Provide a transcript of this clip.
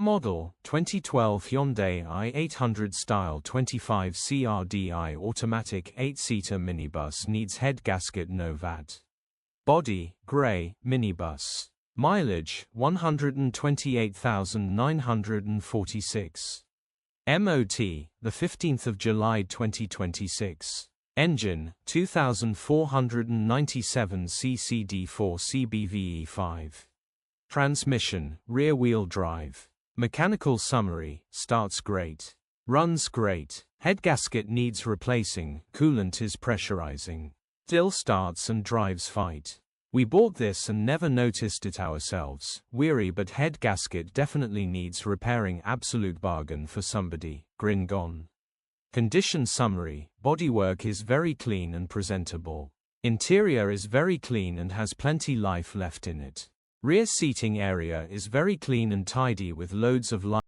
Model, 2012 Hyundai i800 Style 25 Crdi Automatic 8-seater minibus needs head gasket No Vat. Body, grey, minibus. Mileage, 128,946. MOT, the 15th of July 2026. Engine, 2497 cc D4 CBVE5. Transmission, rear-wheel drive. Mechanical summary: starts great. Runs great. Head gasket needs replacing, coolant is pressurising. Still starts and drives fight. We bought this and never noticed it ourselves. Weary, but head gasket definitely needs repairing. Absolute bargain for somebody. Grin gone. Condition summary: bodywork is very clean and presentable. Interior is very clean and has plenty life left in it. Rear seating area is very clean and tidy with loads of light.